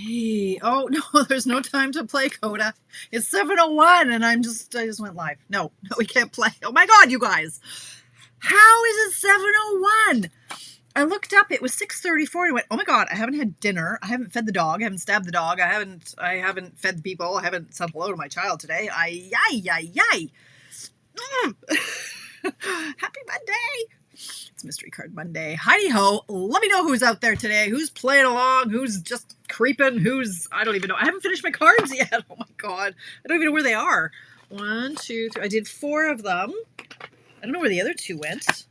Okay. Oh no, there's no time to play, Coda. It's 7:01 and I just went live. No, we can't play. Oh my god, you guys. How is it 7:01? I looked up, it was 6:34 and I went, "Oh my god, I haven't had dinner. I haven't fed the dog. I haven't stabbed the dog. I haven't fed the people. I haven't said hello to my child today. Ay ay ay ay." Happy Monday. It's Mystery Card Monday. Heidi ho. Let me know who's out there today. Who's playing along? Who's just creeping? I don't even know. I haven't finished my cards yet. Oh my god. I don't even know where they are. 1, 2, 3. I did 4 of them. I don't know where the other 2 went.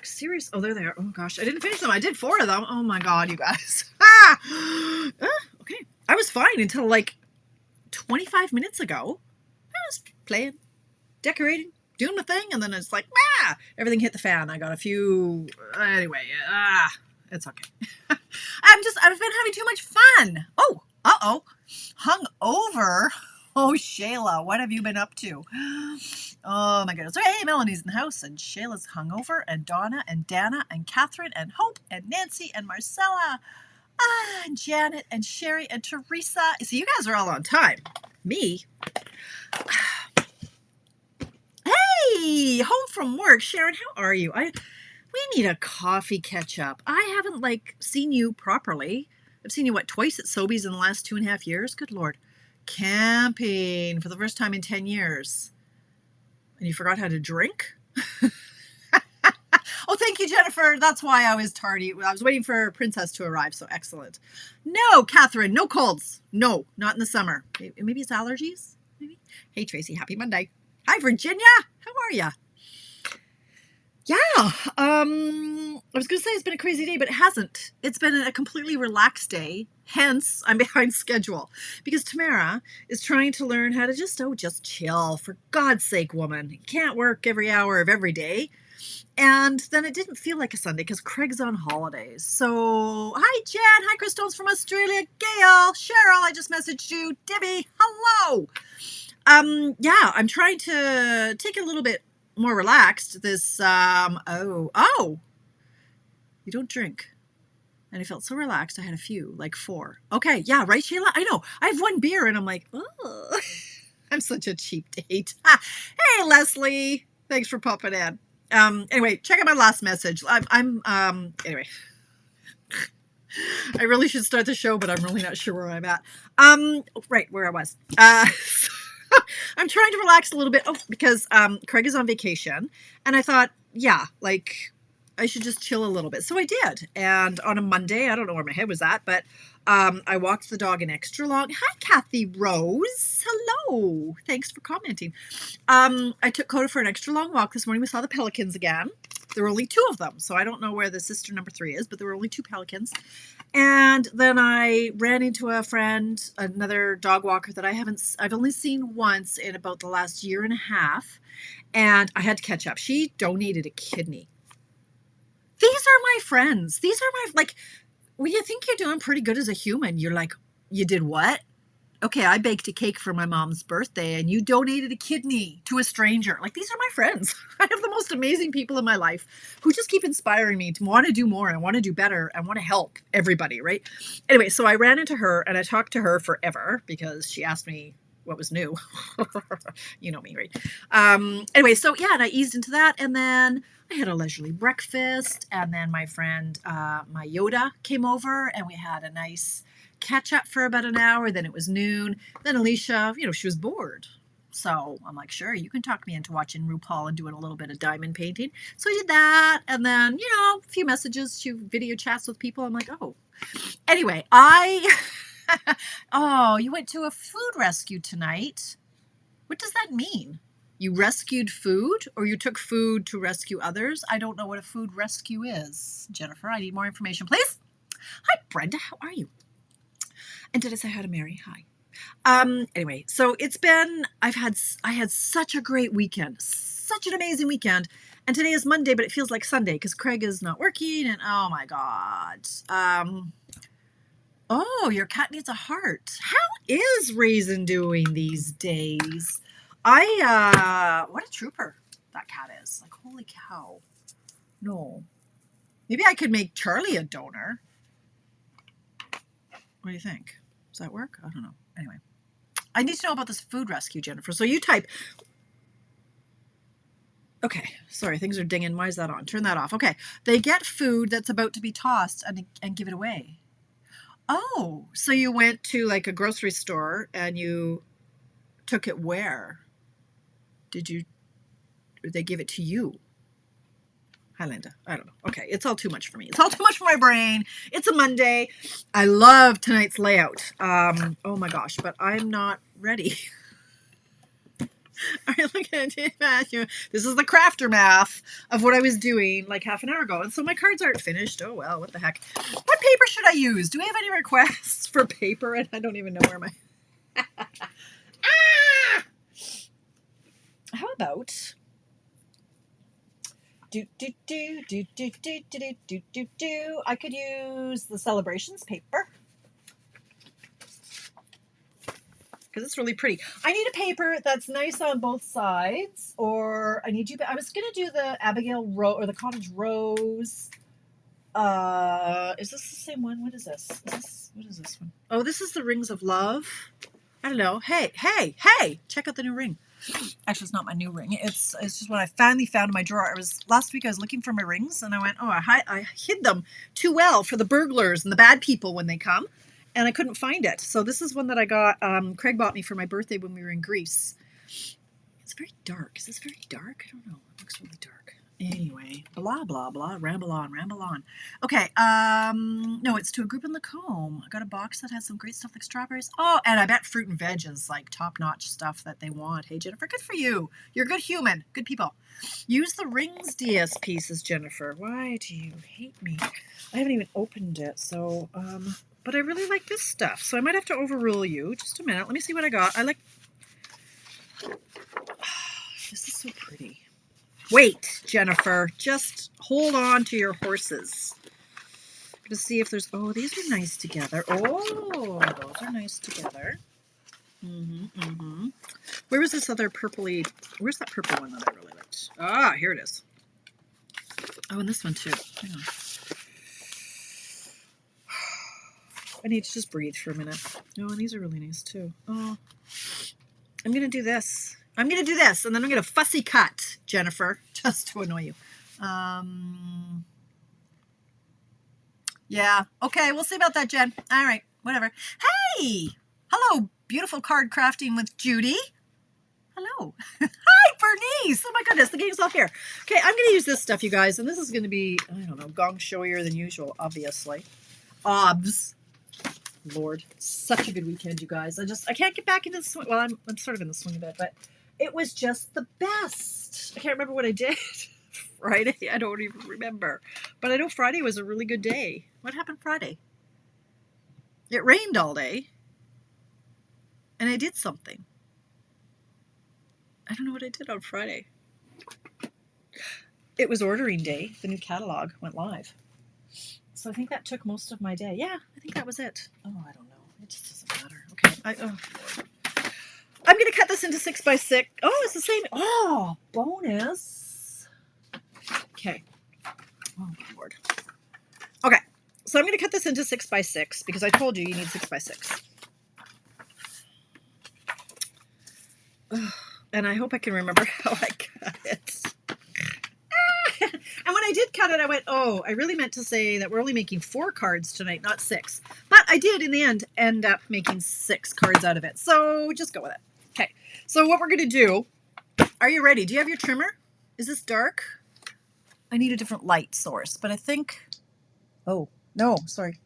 Serious? Oh, they're there. Oh gosh. I didn't finish them. I did 4 of them. Oh my god, you guys. Okay. I was fine until like 25 minutes ago. I was playing, decorating, doing my thing, and then it's like, everything hit the fan. I got a few, anyway, it's okay. I've been having too much fun. Oh, hung over. Oh, Shayla, what have you been up to? Oh my goodness. So, hey, Melanie's in the house, and Shayla's hungover, and Donna, and Dana, and Catherine, and Hope, and Nancy, and Marcella, and Janet, and Sherry, and Teresa. So you guys are all on time. Me? Hey, home from work. Sharon, how are you? We need a coffee catch up. I haven't seen you properly. I've seen you twice at Sobeys in the last 2.5 years. Good Lord. Camping for the first time in 10 years. And you forgot how to drink? Oh, thank you, Jennifer. That's why I was tardy. I was waiting for Princess to arrive, so excellent. No, Catherine, no colds. No, not in the summer. Maybe it's allergies? Maybe. Hey, Tracy, happy Monday. Hi, Virginia. How are ya? Yeah. I was going to say it's been a crazy day, but it hasn't. It's been a completely relaxed day. Hence, I'm behind schedule because Tamara is trying to learn how to just chill. For God's sake, woman. You can't work every hour of every day. And then it didn't feel like a Sunday because Craig's on holidays. So, hi, Jen. Hi, Crystals from Australia. Gail. Cheryl, I just messaged you. Debbie, hello. Yeah, I'm trying to take it a little bit more relaxed. This, you don't drink. And I felt so relaxed. I had a few, 4. Okay, yeah, right, Sheila? I know. I have 1 beer and I'm like, oh, I'm such a cheap date. Hey, Leslie. Thanks for popping in. Anyway, check out my last message. Anyway. I really should start the show, but I'm really not sure where I'm at. Right, where I was. I'm trying to relax a little bit because Craig is on vacation, and I thought, I should just chill a little bit. So I did. And on a Monday, I don't know where my head was at, but I walked the dog an extra long. Hi, Kathy Rose. Hello. Thanks for commenting. I took Coda for an extra long walk this morning. We saw the pelicans again. There were only 2 of them, so I don't know where the sister number 3 is, but there were only 2 pelicans. And then I ran into a friend, another dog walker that I've only seen once in about the last 1.5 years, and I had to catch up. She donated a kidney. These are my friends. These are my, when you think you're doing pretty good as a human, you're like, you did what? Okay, I baked a cake for my mom's birthday and you donated a kidney to a stranger. These are my friends. I have the most amazing people in my life who just keep inspiring me to want to do more and want to do better and want to help everybody, right? Anyway, so I ran into her and I talked to her forever because she asked me what was new. You know me, right? Anyway, so yeah, and I eased into that, and then I had a leisurely breakfast, and then my friend, my Yoda, came over and we had a nice catch up for about an hour. Then it was noon. Then Alicia, she was bored. So I'm like, sure, you can talk me into watching RuPaul and doing a little bit of diamond painting. So I did that. And then, a few messages, 2 video chats with people. I'm like, oh. Anyway, oh, you went to a food rescue tonight. What does that mean? You rescued food, or you took food to rescue others? I don't know what a food rescue is. Jennifer, I need more information, please. Hi, Brenda. How are you? And did I say hi to Mary? Hi. Anyway, so I had such a great weekend, such an amazing weekend. And today is Monday, but it feels like Sunday because Craig is not working. And oh my God. Oh, your cat needs a heart. How is Raisin doing these days? What a trooper that cat is. Holy cow. No. Maybe I could make Charlie a donor. What do you think? Does that work? I don't know. Anyway, I need to know about this food rescue, Jennifer. So you type. Okay, sorry, things are dinging. Why is that on? Turn that off. Okay, they get food that's about to be tossed and give it away. Oh, so you went to like a grocery store and you took it where? Did they give it to you? Hi, Linda. I don't know. Okay, it's all too much for me. It's all too much for my brain. It's a Monday. I love tonight's layout. Oh my gosh, but I'm not ready. All right, look at it, Matthew. This is the crafter math of what I was doing like half an hour ago. And so my cards aren't finished. Oh, well, what the heck. What paper should I use? Do we have any requests for paper? And I don't even know where my... How about... I could use the celebrations paper. Because it's really pretty. I need a paper that's nice on both sides, or I was gonna do the Abigail Rose or the Cottage Rose. Is this the same one? What is this? What is this one? Oh, this is the Rings of Love. I don't know. Hey! Check out the new ring. Actually, it's not my new ring. It's just what I finally found in my drawer. Last week I was looking for my rings, and I went, oh, I hid them too well for the burglars and the bad people when they come. And I couldn't find it. So this is one that I got. Craig bought me for my birthday when we were in Greece. It's very dark. Is this very dark? I don't know. It looks really dark. Anyway, blah, blah, blah. Ramble on. Okay. No, it's to a group in Lacombe. I got a box that has some great stuff like strawberries. Oh, and I bet fruit and veg is like top-notch stuff that they want. Hey, Jennifer, good for you. You're a good human. Good people. Use the rings DS pieces, Jennifer. Why do you hate me? I haven't even opened it, so... But I really like this stuff, so I might have to overrule you. Just a minute. Let me see what I got. This is so pretty. Wait, Jennifer. Just hold on to your horses. I'm going to see if there's... Oh, these are nice together. Oh, those are nice together. Where was this other purpley... Where's that purple one that I really liked? Ah, here it is. Oh, and this one too. Hang on. I need to just breathe for a minute. Oh, and these are really nice too. Oh, I'm going to do this. And then I'm going to fussy cut, Jennifer, just to annoy you. Yeah. Okay, we'll see about that, Jen. All right, whatever. Hey! Hello, beautiful card crafting with Judy. Hello. Hi, Bernice. Oh my goodness, the game's off here. Okay, I'm going to use this stuff, you guys, and this is going to be, I don't know, gong showier than usual, obviously. Obs. Lord, such a good weekend, you guys. I can't get back into the swing. Well, I'm sort of in the swing a bit, but it was just the best. I can't remember what I did Friday. I don't even remember, but I know Friday was a really good day. What happened Friday? It rained all day, and I did something. I don't know what I did on Friday. It was ordering day. The new catalog went live. So I think that took most of my day. Yeah, I think that was it. Oh, I don't know. It just doesn't matter. Okay. I'm going to cut this into 6x6. Oh, it's the same. Oh, bonus. Okay. Oh, Lord. Okay. So I'm going to cut this into 6x6 because I told you need 6x6. And I hope I can remember how I cut it. And when I did cut it, I went, oh, I really meant to say that we're only making 4 cards tonight, not 6. But I did, in the end up making 6 cards out of it. So just go with it. Okay. So what we're going to do, are you ready? Do you have your trimmer? Is this dark? I need a different light source, but I think, oh, no, sorry.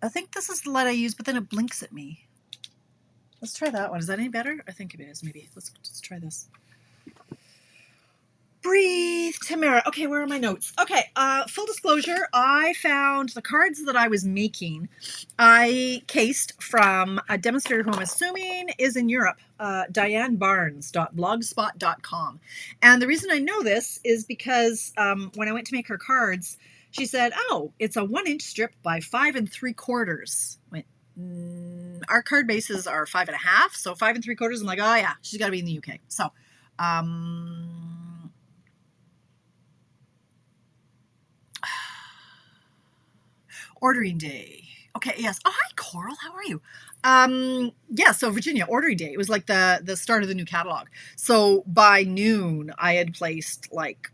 I think this is the light I use, but then it blinks at me. Let's try that one. Is that any better? I think it is, maybe. Let's try this. Breathe, Tamara. Okay, where are my notes? Okay, full disclosure, I found the cards that I was making, I cased from a demonstrator who I'm assuming is in Europe, Diane Barnes.blogspot.com. And the reason I know this is because when I went to make her cards, she said, oh, it's a 1-inch strip by 5 3/4. Our card bases are 5 1/2, so 5 3/4. I'm like, oh yeah, she's got to be in the UK. So, ordering day. Okay, yes. Oh, hi, Coral. How are you? Yeah, so Virginia, ordering day. It was like the start of the new catalog. So by noon, I had placed like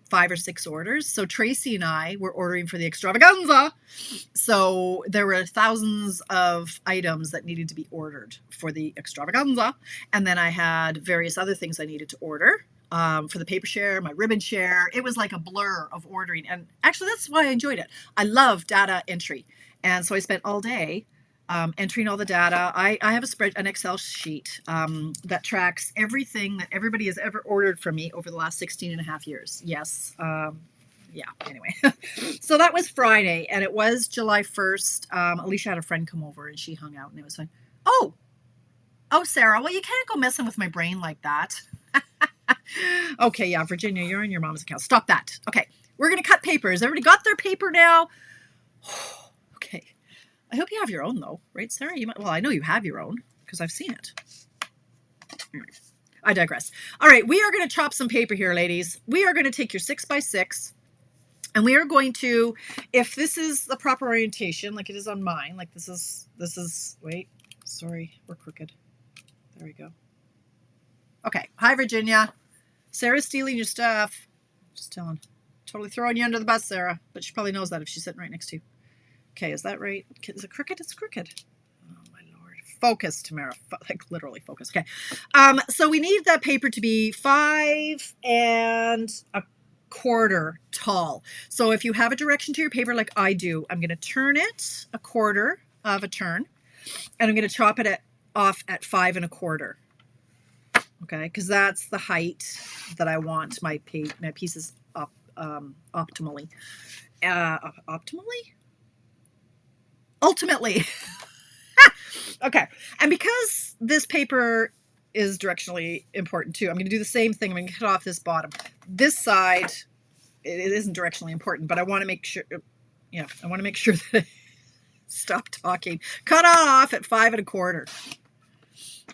5 or 6 orders. So Tracy and I were ordering for the extravaganza. So there were thousands of items that needed to be ordered for the extravaganza. And then I had various other things I needed to order for the paper share, my ribbon share. It was like a blur of ordering. And actually, that's why I enjoyed it. I love data entry. And so I spent all day entering all the data. I have an Excel sheet that tracks everything that everybody has ever ordered from me over the last 16 and a half years. Yes. Yeah, anyway. So that was Friday, and it was July 1st. Alicia had a friend come over, and she hung out, and it was like, oh, Sarah, well, you can't go messing with my brain like that. Okay, yeah, Virginia, you're in your mom's account. Stop that. Okay, we're going to cut papers. Everybody got their paper now? Okay. I hope you have your own, though, right, Sarah? You might. Well, I know you have your own, because I've seen it. I digress. All right, we are going to chop some paper here, ladies. We are going to take your 6x6. And we are going to, if this is the proper orientation, like it is on mine, like this is, wait, sorry, we're crooked. There we go. Okay. Hi, Virginia. Sarah's stealing your stuff. Just telling. Totally throwing you under the bus, Sarah. But she probably knows that if she's sitting right next to you. Okay, is that right? Is it crooked? It's crooked. Oh, my Lord. Focus, Tamara. Like literally focus. Okay. So we need that paper to be 5 1/4 tall. So if you have a direction to your paper like I do, I'm going to turn it 1/4 of a turn, and I'm going to chop it off at 5 1/4. Okay, because that's the height that I want my pieces up optimally. Ultimately. Okay, and because this paper is directionally important too, I'm going to do the same thing. I'm going to cut off this bottom. This side, it isn't directionally important, but I want to make sure, yeah, I want to make sure that stop talking. Cut off at 5 1/4.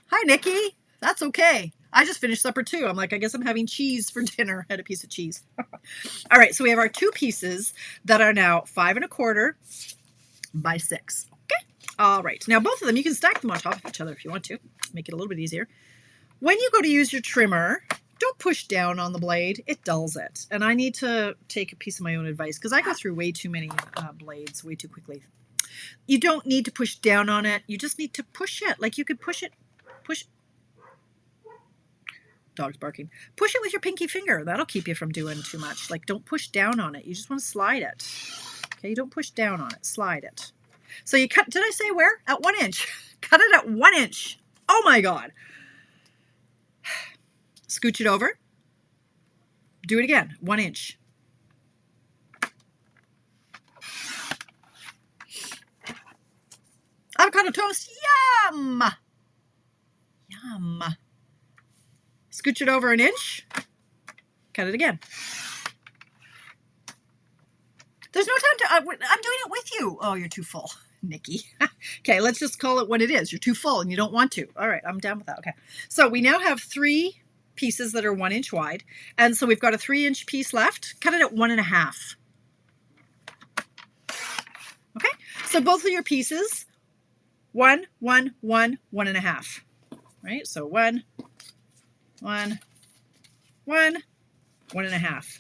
Hi, Nikki. That's okay. I just finished supper too. I'm like, I guess I'm having cheese for dinner. I had a piece of cheese. All right, so we have our 2 pieces that are now 5 1/4 by 6. Okay. All right. Now both of them, you can stack them on top of each other if you want to. Make it a little bit easier. When you go to use your trimmer, don't push down on the blade. It dulls it. And I need to take a piece of my own advice because I go through way too many blades way too quickly. You don't need to push down on it. You just need to push it. Like you could push it. Dog's barking. Push it with your pinky finger. That'll keep you from doing too much. Like don't push down on it. You just want to slide it. Okay, you don't push down on it. Slide it. So you cut, did I say where? At 1 inch. Cut it at 1 inch. Oh my God. Scooch it over. Do it again. 1 inch. Avocado toast. Yum. Yum. Scooch it over 1 inch. Cut it again. There's no time to, I'm doing it with you. Oh, you're too full, Nikki. Okay, let's just call it what it is. You're too full and you don't want to. All right, I'm down with that. Okay. So we now have 3 pieces that are 1 inch wide. And so we've got a 3 inch piece left. Cut it at 1 1/2. Okay, so both of your pieces, 1 1 1 1 1/2. Right? So 1 1 1 1 1/2.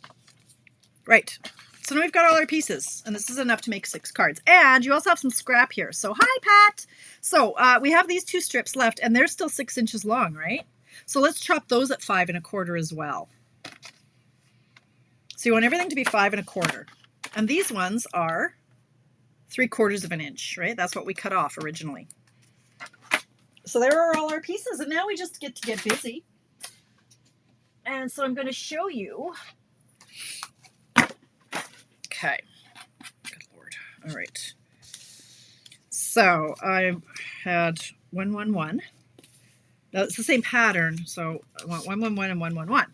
Right. So now we've got all our pieces, and this is enough to make 6 cards. And you also have some scrap here. So hi, Pat. So we have these 2 strips left, and they're still 6 inches long, right? So let's chop those at 5 1/4 as well. So you want everything to be 5 1/4. And these ones are 3/4 of an inch, right? That's what we cut off originally. So there are all our pieces, and now we just get to get busy. And so I'm going to show you. Okay. Good Lord. All right. So I had 1 1 1. Now it's the same pattern. So I want 1 1 1 and 1 1 1.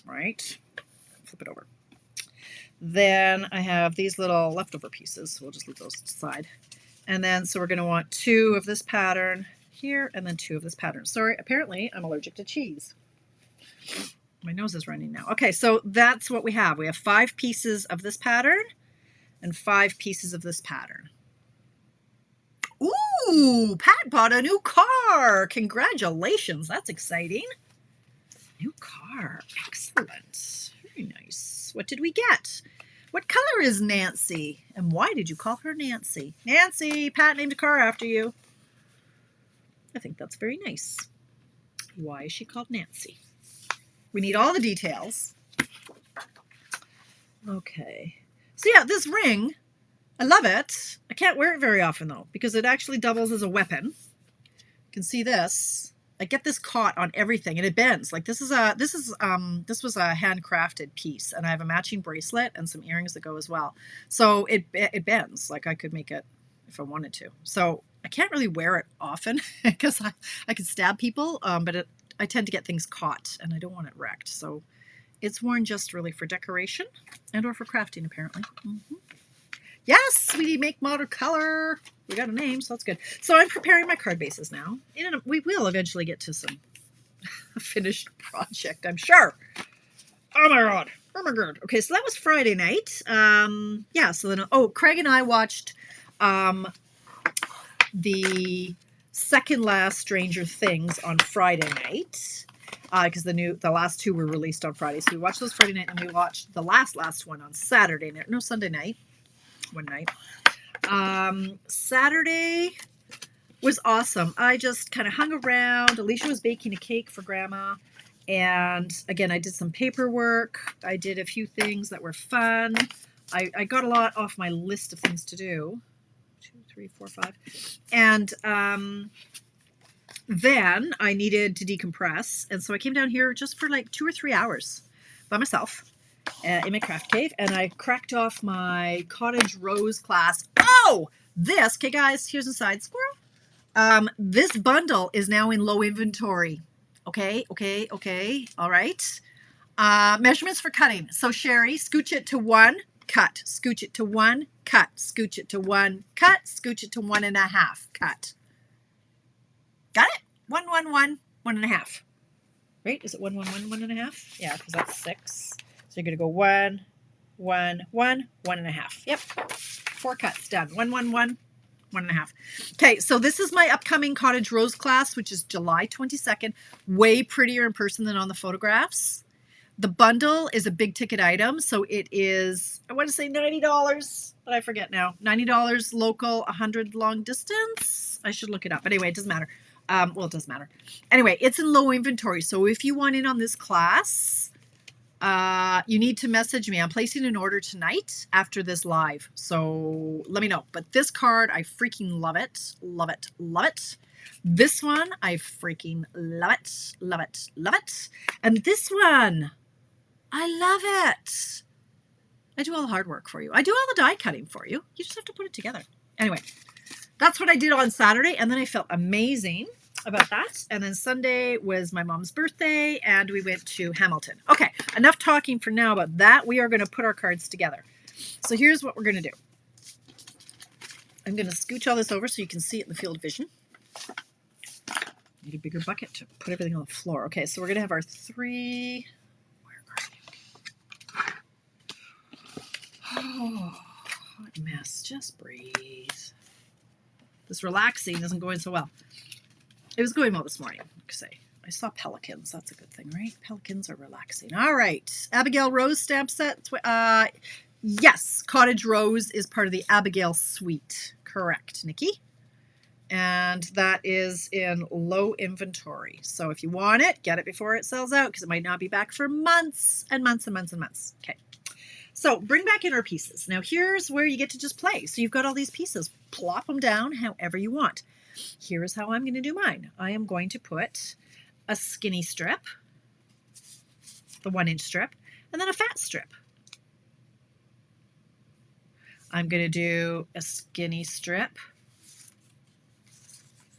Right. Flip it over. Then I have these little leftover pieces. So we'll just leave those aside. And then so we're going to want 2 of this pattern here and then 2 of this pattern. Sorry, apparently I'm allergic to cheese. My nose is running now. Okay, so that's what we have. We have 5 pieces of this pattern and 5 pieces of this pattern. Ooh, Pat bought a new car. Congratulations. That's exciting. New car. Excellent. Very nice. What did we get? What color is Nancy? And why did you call her Nancy? Nancy, Pat named a car after you. I think that's very nice. Why is she called Nancy? We need all the details. Okay. So yeah, this ring, I love it. I can't wear it very often though, because it actually doubles as a weapon. You can see this. I get this caught on everything and it bends. Like this was a handcrafted piece, and I have a matching bracelet and some earrings that go as well. So it bends. Like I could make it if I wanted to. So I can't really wear it often because I could stab people, but I tend to get things caught and I don't want it wrecked. So it's worn just really for decoration and or for crafting apparently. Yes, we make model color. We got a name, so that's good. So I'm preparing my card bases now. We will eventually get to some finished project, I'm sure. Oh my god. Oh my god. Okay, so that was Friday night. Yeah, so then Craig and I watched the second last Stranger Things on Friday night. Because the last two were released on Friday. So we watched those Friday night and we watched the last one on Saturday night. No, Sunday night. One night. Saturday was awesome. I just kind of hung around. Alicia was baking a cake for Grandma. And again, I did some paperwork. I did a few things that were fun. I got a lot off my list of things to do. 2, 3, 4, 5. And then I needed to decompress. And so I came down here just for like 2 or 3 hours by myself. In my craft cave, and I cracked off my Cottage Rose class. Oh, okay guys, here's a side squirrel. This bundle is now in low inventory. Okay, all right. Measurements for cutting. So Sherry, scooch it to 1, cut, scooch it to 1, cut, scooch it to 1, cut, scooch it to 1.5, cut. Got it? 1, 1, 1, 1.5. Right? Is it 1, 1, 1, 1.5? Yeah, because that's 6. So you're going to go 1, 1, 1, 1.5. Yep. 4 cuts done. 1, 1, 1, 1.5. Okay, so this is my upcoming Cottage Rose class, which is July 22nd. Way prettier in person than on the photographs. The bundle is a big ticket item, so it is, I want to say $90, but I forget now. $90 local, $100 long distance. I should look it up. Anyway, it doesn't matter. Well, it doesn't matter. Anyway, it's in low inventory, so if you want in on this class, you need to message me. I'm placing an order tonight after this live, so let me know. But this card, I freaking love it. Love it. Love it. This one, I freaking love it. Love it. Love it. And this one, I love it. I do all the hard work for you. I do all the die cutting for you. You just have to put it together. Anyway, that's what I did on Saturday, and then I felt amazing about that. And then Sunday was my mom's birthday, and we went to Hamilton. Okay, enough talking for now about that. We are going to put our cards together. So here's what we're going to do. I'm going to scooch all this over so you can see it in the field of vision. Need a bigger bucket to put everything on the floor. Okay, so we're going to have our 3... Where are you? Oh, hot mess. Just breathe. This relaxing isn't going so well. It was going well this morning, like I say. I saw pelicans. That's a good thing, right? Pelicans are relaxing. All right. Abigail Rose stamp set. Yes, Cottage Rose is part of the Abigail suite. Correct, Nikki. And that is in low inventory. So if you want it, get it before it sells out, because it might not be back for months and months and months and months. Okay. So bring back in our pieces. Now here's where you get to just play. So you've got all these pieces. Plop them down however you want. Here's how I'm going to do mine. I am going to put a skinny strip, the 1-inch strip, and then a fat strip. I'm going to do a skinny strip,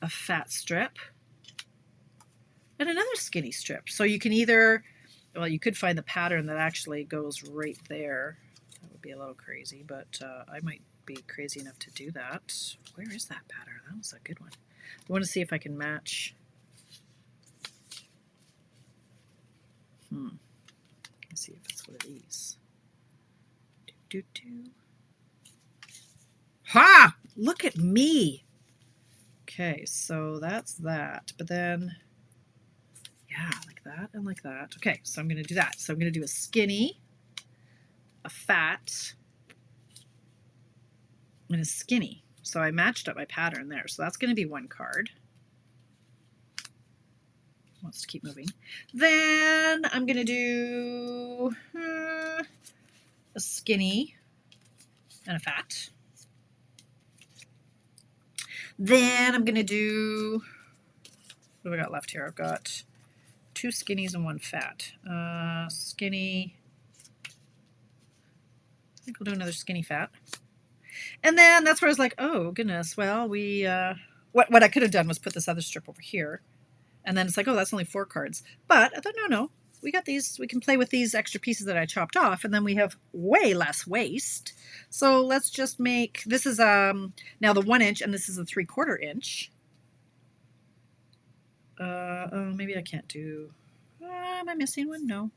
a fat strip, and another skinny strip. So you can either, well, you could find the pattern that actually goes right there. That would be a little crazy, but I might be crazy enough to do that. Where is that pattern? That was a good one. I want to see if I can match. Let's see if it's one of these. Ha! Look at me. Okay, so that's that. But then, yeah, like that and like that. Okay, so I'm going to do that. So I'm going to do a skinny, a fat, and a skinny. So I matched up my pattern there. So that's going to be one card. Wants to keep moving. Then I'm going to do a skinny and a fat. Then I'm going to do, what do I got left here? I've got 2 skinnies and 1 fat. Skinny, I think we'll do another skinny fat. And then that's where I was like, oh, goodness, well, we, what I could have done was put this other strip over here. And then it's like, oh, that's only 4 cards. But I thought, no, we got these, we can play with these extra pieces that I chopped off, and then we have way less waste. So let's just make, this is now the 1 inch, and this is a 3/4 inch. Oh, maybe I can't do, am I missing one? No.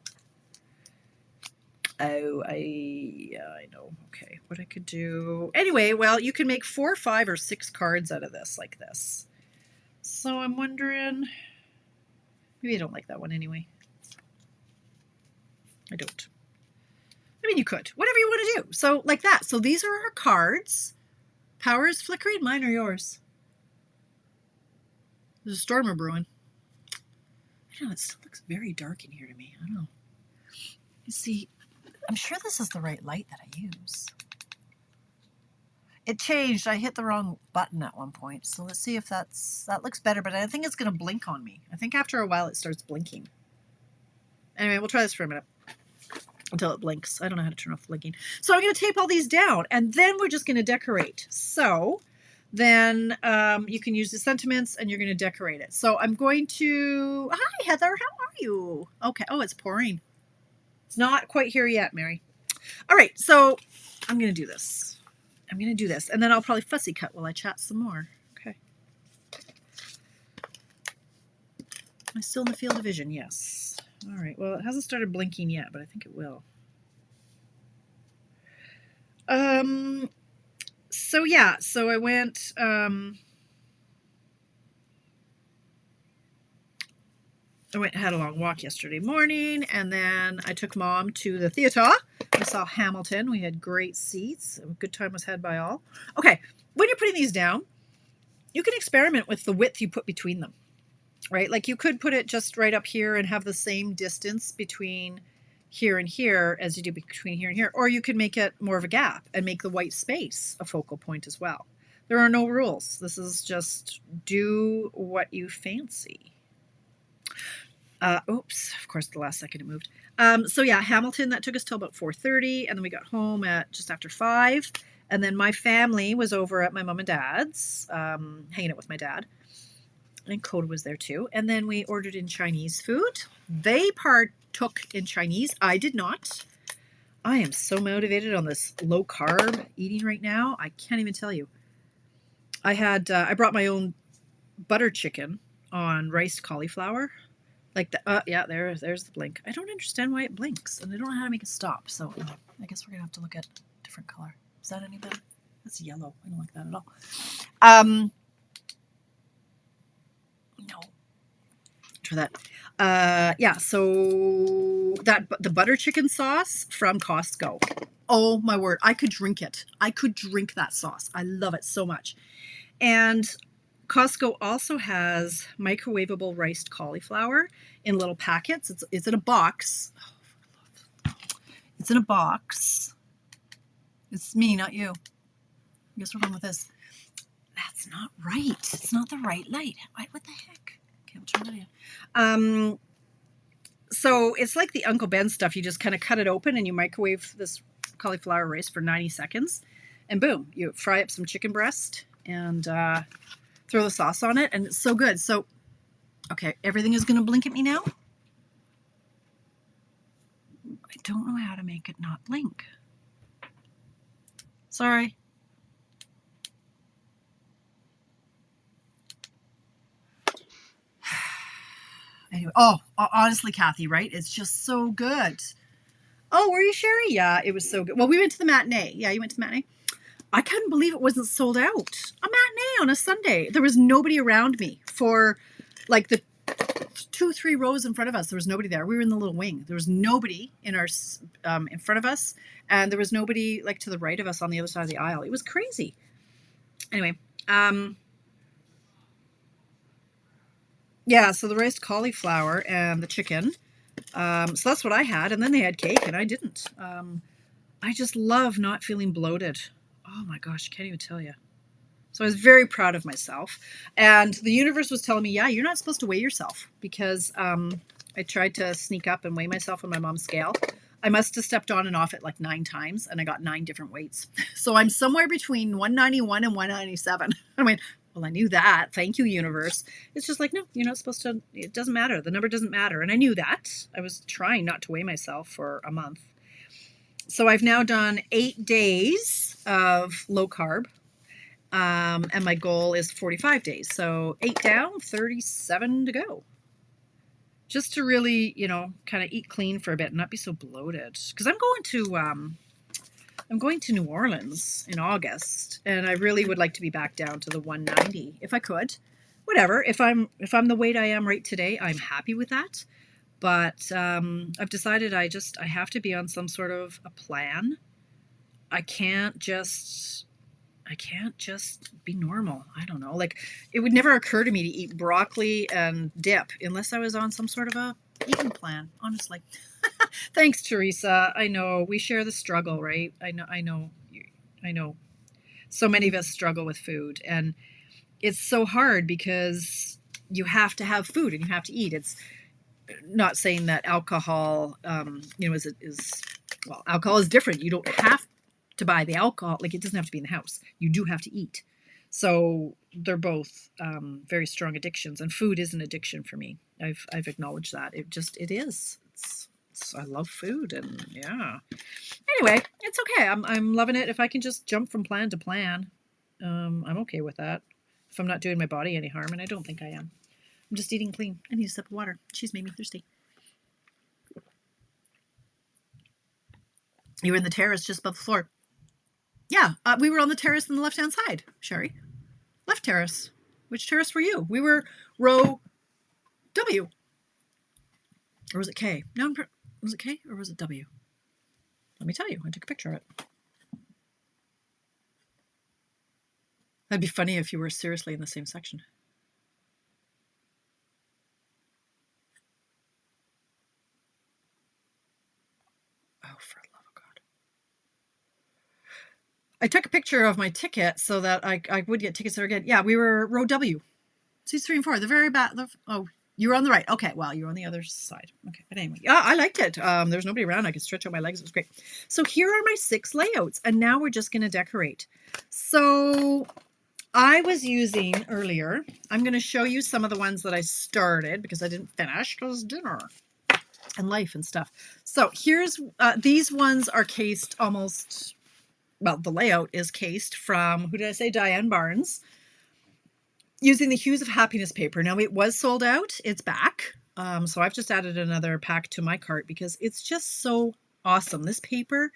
Oh, I know. Okay, what I could do. Anyway, well, you can make 4, 5, or 6 cards out of this like this. So I'm wondering, maybe I don't like that one anyway. I don't. I mean, you could. Whatever you want to do. So like that. So these are our cards. Power is flickering. Mine or yours? There's a storm brewing. I know, it still looks very dark in here to me. I don't know. You see, I'm sure this is the right light that I use. It changed. I hit the wrong button at one point. So let's see if that looks better, but I think it's going to blink on me. I think after a while it starts blinking. Anyway, we'll try this for a minute until it blinks. I don't know how to turn off blinking. So I'm going to tape all these down, and then we're just going to decorate. So then you can use the sentiments, and you're going to decorate it. So I'm going to, hi Heather, how are you? Okay, oh, it's pouring. It's not quite here yet, Mary. All right, so I'm going to do this. I'm going to do this, and then I'll probably fussy cut while I chat some more. Okay. Am I still in the field of vision? Yes. All right, well, it hasn't started blinking yet, but I think it will. So yeah, so I went, had a long walk yesterday morning, and then I took Mom to the theater. We saw Hamilton. We had great seats. A good time was had by all. Okay, when you're putting these down, you can experiment with the width you put between them, right? Like you could put it just right up here and have the same distance between here and here as you do between here and here, or you could make it more of a gap and make the white space a focal point as well. There are no rules. This is just do what you fancy. Oops, of course, the last second it moved. So yeah, Hamilton, that took us till about 4:30, and then we got home at just after 5. And then my family was over at my mom and dad's, hanging out with my dad. And Coda was there too. And then we ordered in Chinese food. They partook in Chinese. I did not. I am so motivated on this low carb eating right now. I can't even tell you. I brought my own butter chicken on riced cauliflower. Like the, yeah, there's the blink. I don't understand why it blinks, and I don't know how to make it stop. So I guess we're gonna have to look at a different color. Is that any better? That's yellow. I don't like that at all. No. Try that. Yeah, so the butter chicken sauce from Costco. Oh my word, I could drink it. I could drink that sauce. I love it so much. And Costco also has microwavable riced cauliflower in little packets. It's in a box. It's in a box. It's me, not you. I guess we're going with this. That's not right. It's not the right light. What the heck? Okay, we'll try that again. So it's like the Uncle Ben stuff. You just kind of cut it open and you microwave this cauliflower rice for 90 seconds. And boom, you fry up some chicken breast and throw the sauce on it. And it's so good. So, okay, everything is going to blink at me now. I don't know how to make it not blink. Sorry. Anyway, oh, honestly, Kathy, right? It's just so good. Oh, were you, Sherry? Yeah, it was so good. Well, we went to the matinee. Yeah, you went to the matinee? I couldn't believe it wasn't sold out. A matinee on a Sunday. There was nobody around me for like the 2-3 rows in front of us. There was nobody there. We were in the little wing. There was nobody in our in front of us, and there was nobody like to the right of us on the other side of the aisle. It was crazy. Anyway, yeah. So the roast cauliflower and the chicken. So that's what I had, and then they had cake, and I didn't. I just love not feeling bloated. Oh my gosh, can't even tell you. So I was very proud of myself. And the universe was telling me, yeah, you're not supposed to weigh yourself, because I tried to sneak up and weigh myself on my mom's scale. I must have stepped on and off it like 9 times, and I got 9 different weights. So I'm somewhere between 191 and 197. I mean, well, I knew that. Thank you, universe. It's just like, no, you're not supposed to. It doesn't matter. The number doesn't matter. And I knew that. I was trying not to weigh myself for a month. So I've now done 8 days of low carb. And my goal is 45 days. So 8 down, 37 to go. Just to really, kind of eat clean for a bit and not be so bloated. Because I'm going to New Orleans in August, and I really would like to be back down to the 190 if I could. Whatever. If I'm the weight I am right today, I'm happy with that. But I've decided I have to be on some sort of a plan. I can't just be normal. I don't know. Like, it would never occur to me to eat broccoli and dip unless I was on some sort of a eating plan, honestly. Thanks, Teresa. I know we share the struggle, right? I know. So many of us struggle with food, and it's so hard because you have to have food and you have to eat. It's not saying that alcohol, alcohol is different. You don't have to buy the alcohol. Like, it doesn't have to be in the house. You do have to eat. So they're both very strong addictions, and food is an addiction for me. I've acknowledged that. It is. I love food, and yeah. Anyway, it's okay. I'm loving it. If I can just jump from plan to plan, I'm okay with that. If I'm not doing my body any harm, and I don't think I am. I'm just eating clean. I need a sip of water. She's made me thirsty. You were in the terrace just above the floor. Yeah, we were on the terrace on the left-hand side, Sherry. Left terrace. Which terrace were you? We were row W. Or was it K? No, was it K or was it W? Let me tell you. I took a picture of it. That'd be funny if you were seriously in the same section. Oh, for the love of God. I took a picture of my ticket so that I would get tickets there again. Yeah, we were row W. Seats 3 and 4. The very back. Oh, you were on the right. Okay, well, you were on the other side. Okay, but anyway, yeah, I liked it. There was nobody around. I could stretch out my legs. It was great. So here are my 6 layouts, and now we're just going to decorate. So I was using earlier, I'm going to show you some of the ones that I started because I didn't finish because dinner and life and stuff. So here's, these ones are cased almost, well, the layout is cased from, who did I say? Diane Barnes, using the Hues of Happiness paper. Now, it was sold out. It's back. So I've just added another pack to my cart because it's just so awesome. This paper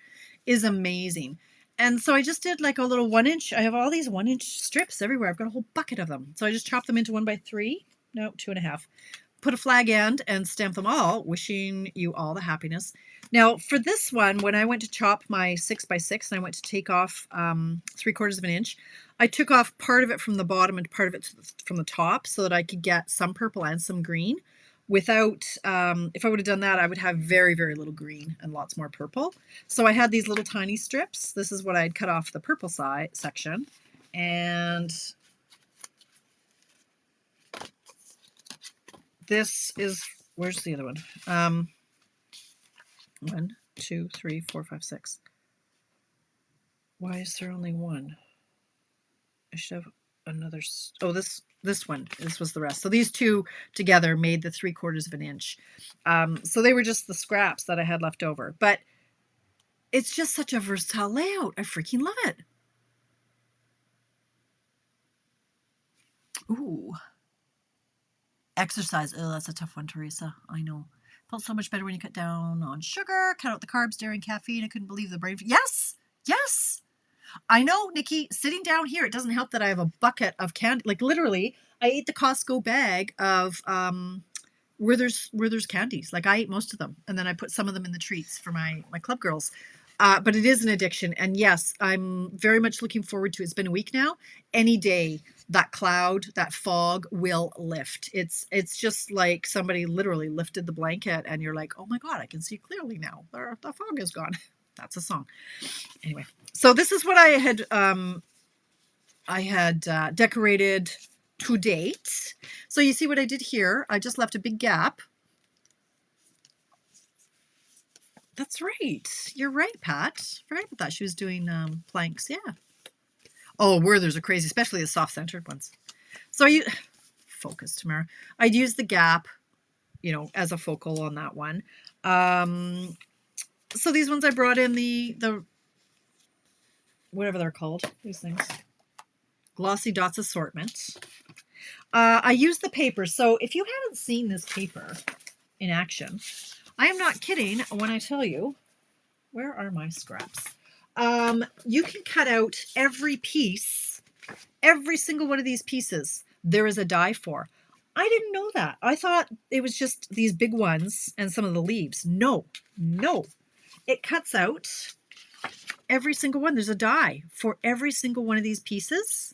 is amazing. And so I just did like a little 1-inch. I have all these 1-inch strips everywhere. I've got a whole bucket of them. So I just chopped them into 1x3. No, 2.5. Put a flag end and stamp them all, wishing you all the happiness. Now, for this one, when I went to chop my 6x6 and I went to take off 3/4 of an inch, I took off part of it from the bottom and part of it from the top so that I could get some purple and some green. Without, if I would have done that, I would have very, very little green and lots more purple. So I had these little tiny strips. This is what I'd cut off the purple side section. And this is, where's the other one? 1, 2, 3, 4, 5, 6. Why is there only one? I should have another. Oh, this one. This was the rest. So these two together made the 3/4 of an inch. So they were just the scraps that I had left over. But it's just such a versatile layout. I freaking love it. Ooh. Exercise. Oh, that's a tough one, Teresa. I know. Felt so much better when you cut down on sugar, cut out the carbs, dairy, and caffeine. I couldn't believe the brain. Yes. Yes. I know, Nikki, sitting down here, it doesn't help that I have a bucket of candy. Like literally, I ate the Costco bag of Werther's candies. Like I ate most of them, and then I put some of them in the treats for my club girls. But it is an addiction, and yes, I'm very much looking forward to it. It's been a week now. Any day that cloud, that fog will lift. It's just like somebody literally lifted the blanket, and you're like, oh my God, I can see clearly now. The fog is gone. That's a song. Anyway, so this is what I had decorated to date. So you see what I did here? I just left a big gap. That's right. You're right, Pat. Forgot about that. She was doing planks. Yeah. Oh, Werther's are crazy, especially the soft-centered ones. So you focus, Tamara. I'd use the gap, as a focal on that one. So these ones I brought in the whatever they're called, these things. Glossy Dots Assortment. I use the paper. So if you haven't seen this paper in action, I am not kidding when I tell you, where are my scraps? You can cut out every piece, every single one of these pieces, there is a die for. I didn't know that. I thought it was just these big ones and some of the leaves. No. It cuts out every single one. There's a die for every single one of these pieces.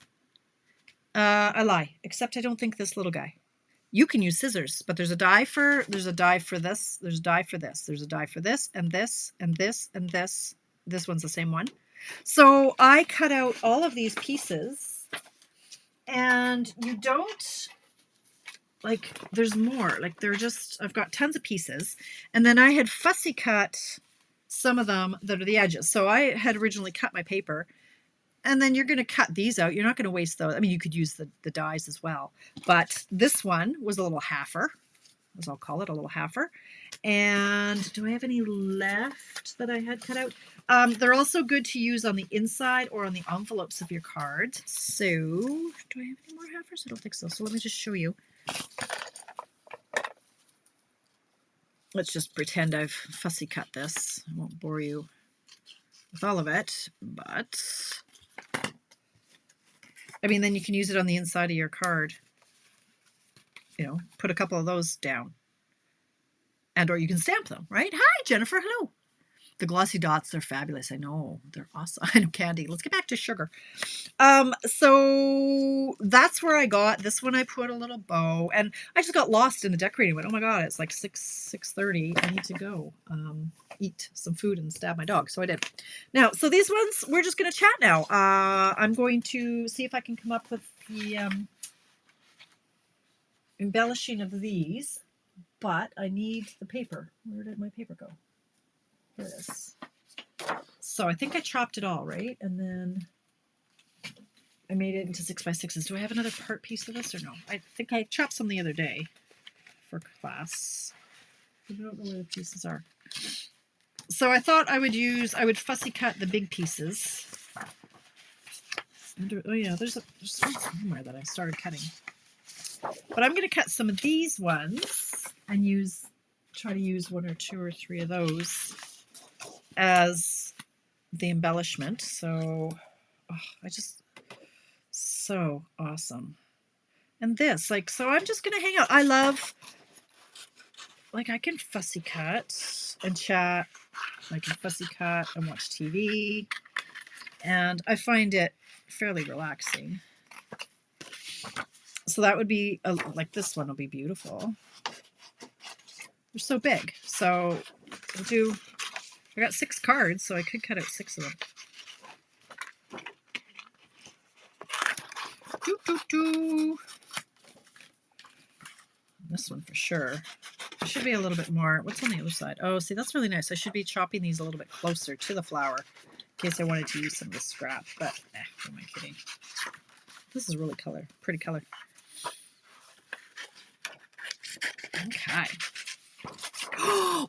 I lie, except I don't think this little guy. You can use scissors, but there's a die for this, there's a die for this, there's a die for this, and this, and this, and this. This one's the same one. So I cut out all of these pieces, and you don't, like, there's more. Like, I've got tons of pieces, and then I had fussy cut some of them that are the edges. So I had originally cut my paper, and then you're going to cut these out. You're not going to waste those. I mean, you could use the dies as well. But this one was a little halfer, as I'll call it, a little halfer. And do I have any left that I had cut out? They're also good to use on the inside or on the envelopes of your cards. So do I have any more halfers? I don't think so. So let me just show you. Let's just pretend I've fussy cut this. I won't bore you with all of it, but I mean, then you can use it on the inside of your card. Put a couple of those down. Or you can stamp them, right? Hi, Jennifer. Hello. The glossy dots, they're fabulous. I know. They're awesome. I know, candy. Let's get back to sugar. So that's where I got this one. I put a little bow, and I just got lost in the decorating. Went, oh my God, it's like 6:30. I need to go eat some food and stab my dog. So I did. Now, so these ones, we're just going to chat now. I'm going to see if I can come up with the embellishing of these, but I need the paper. Where did my paper go? Here it is. So I think I chopped it all, right? And then I made it into 6x6s. Do I have another part piece of this or no? I think I chopped some the other day for class. I don't know where the pieces are. So I thought I would fussy cut the big pieces. Oh yeah, there's one somewhere that I started cutting. But I'm going to cut some of these ones and try to use 1 or 2 or 3 of those as the embellishment. So, so awesome. And this, so I'm just going to hang out. I love, I can fussy cut and chat. I can fussy cut and watch TV. And I find it fairly relaxing. So that would be, this one will be beautiful. They're so big. So I got 6 cards, so I could cut out 6 of them. This one for sure. There should be a little bit more. What's on the other side? Oh, see, that's really nice. I should be chopping these a little bit closer to the flower in case I wanted to use some of the scrap. But, who am I kidding? This is really pretty color. Okay.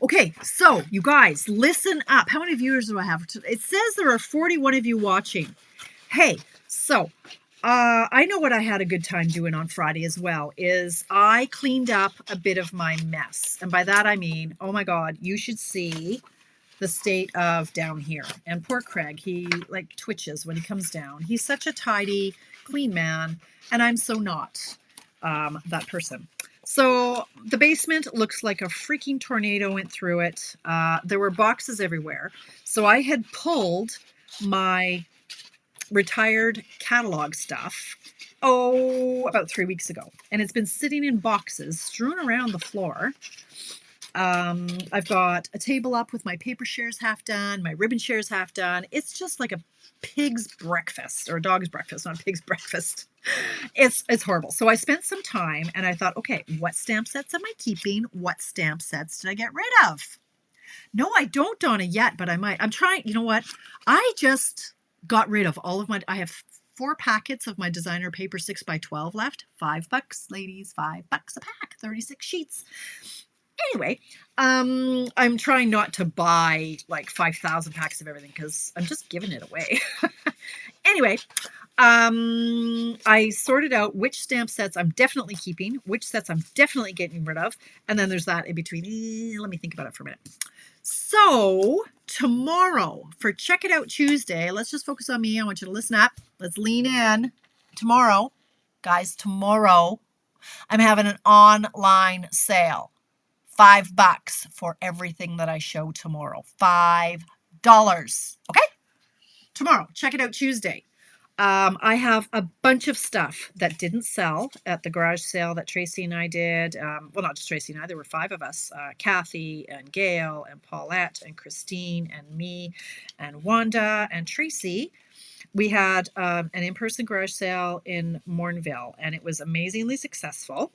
Okay, so you guys, listen up. How many viewers do I have? It says there are 41 of you watching. Hey, so I know what I had a good time doing on Friday as well is I cleaned up a bit of my mess. And by that I mean, oh my God, you should see the state of down here. And poor Craig, he like twitches when he comes down. He's such a tidy, clean man, and I'm so not that person. So the basement looks like a freaking tornado went through it. There were boxes everywhere. So I had pulled my retired catalog stuff about 3 weeks ago, and it's been sitting in boxes strewn around the floor. I've got a table up with my paper shares half done, my ribbon shares half done. It's just like a pig's breakfast, or a dog's breakfast, not a pig's breakfast. It's horrible. So I spent some time and I thought, okay, what stamp sets am I keeping? What stamp sets did I get rid of? No, I don't, Donna, yet, but I might. I'm trying. You know what? I just got rid of all of my. I have 4 packets of my designer paper 6x12 left. $5, ladies. $5 a pack. 36 sheets. Anyway, I'm trying not to buy like 5,000 packs of everything because I'm just giving it away. Anyway, I sorted out which stamp sets I'm definitely keeping, which sets I'm definitely getting rid of, and then there's that in between. Let me think about it for a minute. So tomorrow for Check It Out Tuesday, let's just focus on me. I want you to listen up. Let's lean in. Tomorrow, guys, tomorrow I'm having an online sale. $5 for everything that I show tomorrow. $5. Okay? Tomorrow, Check It Out Tuesday. I have a bunch of stuff that didn't sell at the garage sale that Tracy and I did. Well, not just Tracy and I, there were 5 of us. Kathy and Gail and Paulette and Christine and me and Wanda and Tracy. We had an in-person garage sale in Mornville, and it was amazingly successful.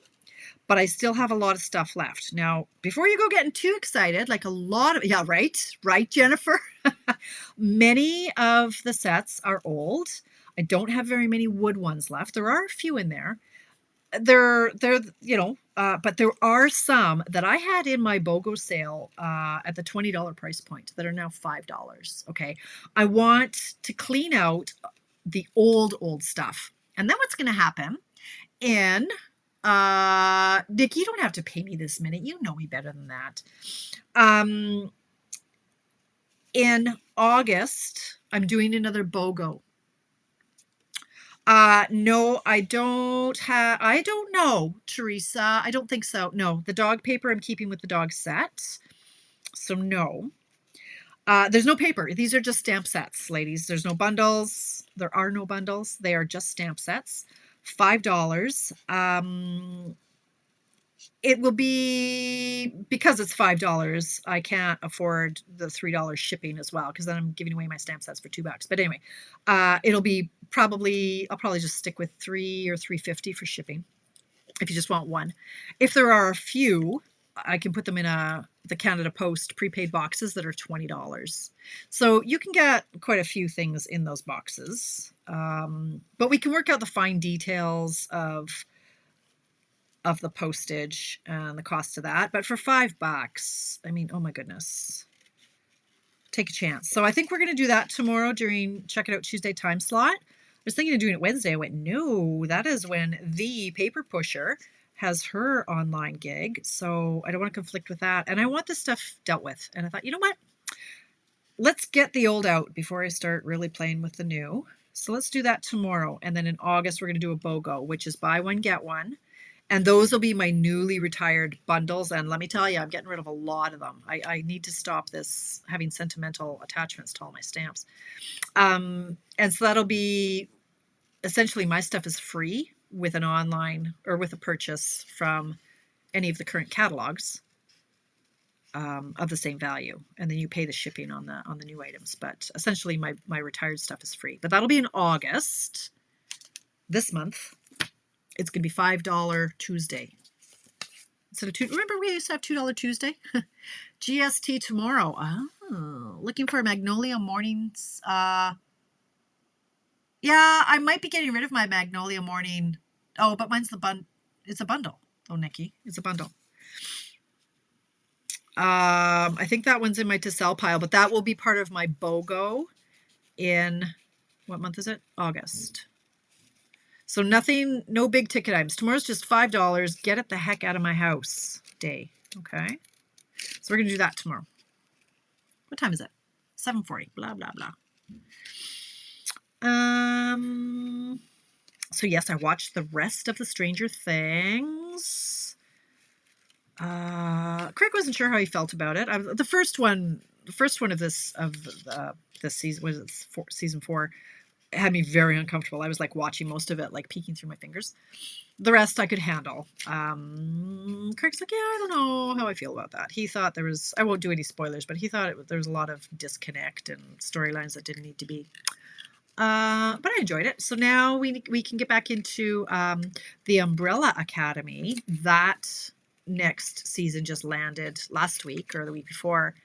But I still have a lot of stuff left. Now, before you go getting too excited, like a lot of, yeah, right, Jennifer? Many of the sets are old. I don't have very many wood ones left. There are a few in there. They're but there are some that I had in my BOGO sale at the $20 price point that are now $5. Okay. I want to clean out the old stuff. And then what's going to happen Nick, you don't have to pay me this minute. You know me better than that. In August, I'm doing another BOGO. No, I don't know, Teresa. I don't think so. No, the dog paper I'm keeping with the dog set. So no. There's no paper. These are just stamp sets, ladies. There's no bundles. There are no bundles. They are just stamp sets. $5. It will be, because it's $5, I can't afford the $3 shipping as well, because then I'm giving away my stamp sets for $2. But anyway, it'll be I'll probably just stick with $3 or $3.50 for shipping if you just want one. If there are a few, I can put them in the Canada Post prepaid boxes that are $20. So you can get quite a few things in those boxes. But we can work out the fine details of the postage and the cost of that. But for $5, I mean, oh my goodness, take a chance. So I think we're going to do that tomorrow during Check It Out Tuesday time slot. I was thinking of doing it Wednesday. I went, no, that is when the paper pusher has her online gig. So I don't want to conflict with that. And I want this stuff dealt with. And I thought, you know what? Let's get the old out before I start really playing with the new. So let's do that tomorrow. And then in August, we're going to do a BOGO, which is buy one, get one. And those will be my newly retired bundles. And let me tell you, I'm getting rid of a lot of them. I need to stop this having sentimental attachments to all my stamps. And so that'll be essentially my stuff is free with an online or with a purchase from any of the current catalogs of the same value. And then you pay the shipping on the new items. But essentially my retired stuff is free. But that'll be in August this month. It's going to be $5 Tuesday. Instead of remember we used to have $2 Tuesday? GST tomorrow. Oh, looking for Magnolia Mornings. Yeah, I might be getting rid of my Magnolia Morning. Oh, but mine's it's a bundle. Oh, Nikki, it's a bundle. I think that one's in my to sell pile, but that will be part of my BOGO in, what month is it? August. So nothing, no big ticket items. Tomorrow's just $5. Get it the heck out of my house day. Okay. So we're going to do that tomorrow. What time is it? 7:40. Blah, blah, blah. So yes, I watched the rest of the Stranger Things. Craig wasn't sure how he felt about it. The first one of this season was season 4. It had me very uncomfortable. I was like watching most of it, like peeking through my fingers. The rest I could handle. Craig's like, yeah, I don't know how I feel about that. He thought there was, I won't do any spoilers, but he thought there was a lot of disconnect and storylines that didn't need to be. But I enjoyed it. So now we can get back into the Umbrella Academy. That next season just landed last week or the week before.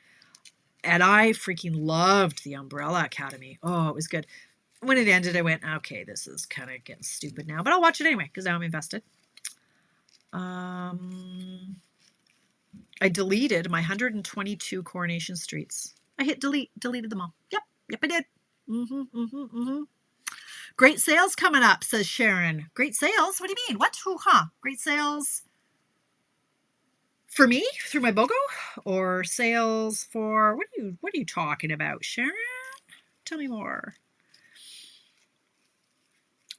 And I freaking loved the Umbrella Academy. Oh, it was good. When it ended, I went, okay, this is kind of getting stupid now. But I'll watch it anyway because now I'm invested. I deleted my 122 Coronation Streets. I hit delete, deleted them all. Yep, I did. Great sales coming up, says Sharon. Great sales? What do you mean? What? Great sales for me through my BOGO, or sales for what are you talking about, Sharon? Tell me more.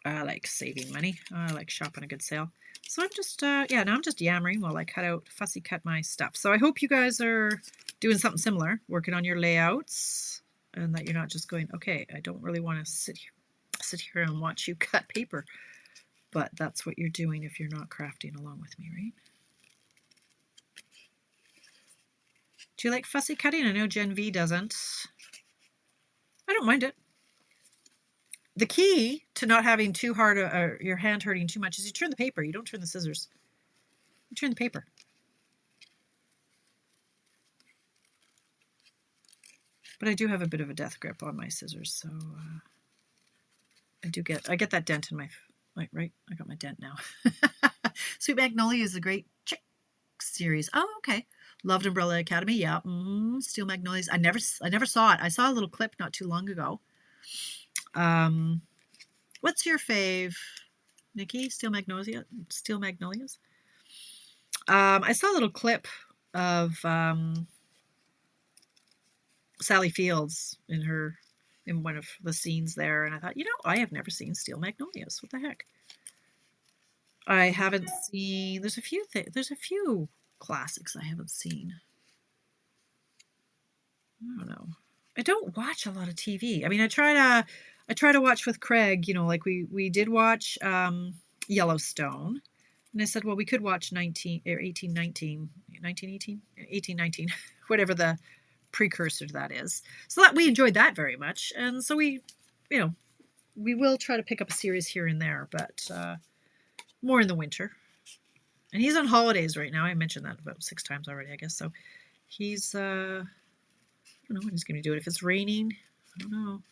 I like saving money. I like shopping a good sale. So I'm just now I'm just yammering while I fussy cut my stuff. So I hope you guys are doing something similar, working on your layouts, and that you're not just going, okay, I don't really want to sit here and watch you cut paper. But that's what you're doing if you're not crafting along with me, right? Do you like fussy cutting? I know Gen V doesn't. I don't mind it. The key to not having too hard your hand hurting too much is you turn the paper. You don't turn the scissors. You turn the paper. But I do have a bit of a death grip on my scissors, so I get that dent in my right. I got my dent now. Sweet Magnolia is a great chick series. Oh, okay. Loved Umbrella Academy. Yeah. Steel Magnolias. I never saw it. I saw a little clip not too long ago. What's your fave, Nikki? Steel Magnolias. I saw a little clip of Sally Fields in one of the scenes there, and I thought, I have never seen Steel Magnolias. What the heck? I haven't seen. There's a few classics I haven't seen. I don't know. I don't watch a lot of TV. I mean, I try to watch with Craig. Like we did watch Yellowstone, and I said, well, we could watch 1819, whatever the precursor to that is. So that we enjoyed that very much, and so we will try to pick up a series here and there, but more in the winter. And he's on holidays right now. I mentioned that about 6 times already, I guess. So he's I don't know when he's going to do it. If it's raining, I don't know.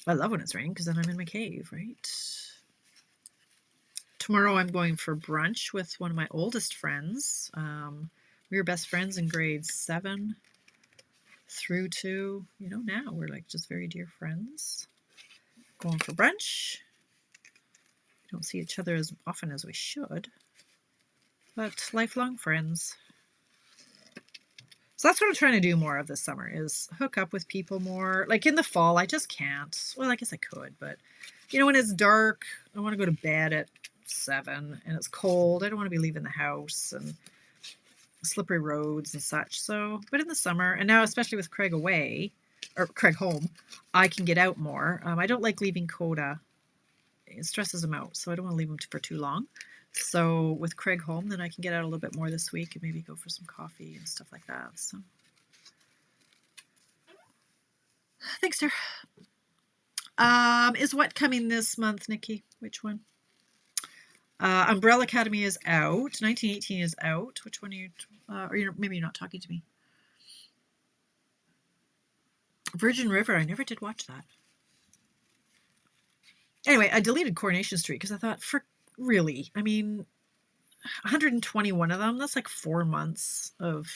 I love when it's raining because then I'm in my cave, right? Tomorrow I'm going for brunch with one of my oldest friends. We were best friends in grades 7 through to, now we're like just very dear friends. Going for brunch. We don't see each other as often as we should, but lifelong friends. So that's what I'm trying to do more of this summer, is hook up with people more. Like in the fall, I just can't. Well, I guess I could, but when it's dark, I want to go to bed at 7 and it's cold. I don't want to be leaving the house and slippery roads and such. So, but in the summer, and now especially with Craig home, I can get out more. I don't like leaving Coda. It stresses him out, so I don't want to leave him for too long. So with Craig home, then I can get out a little bit more this week and maybe go for some coffee and stuff like that. So thanks, sir. Is what coming this month, Nikki? Which one? Umbrella Academy is out. 1918 is out. Which one are you? Or maybe you're not talking to me. Virgin River. I never did watch that. Anyway, I deleted Coronation Street because I thought, really, I mean, 121 of them, that's like 4 months of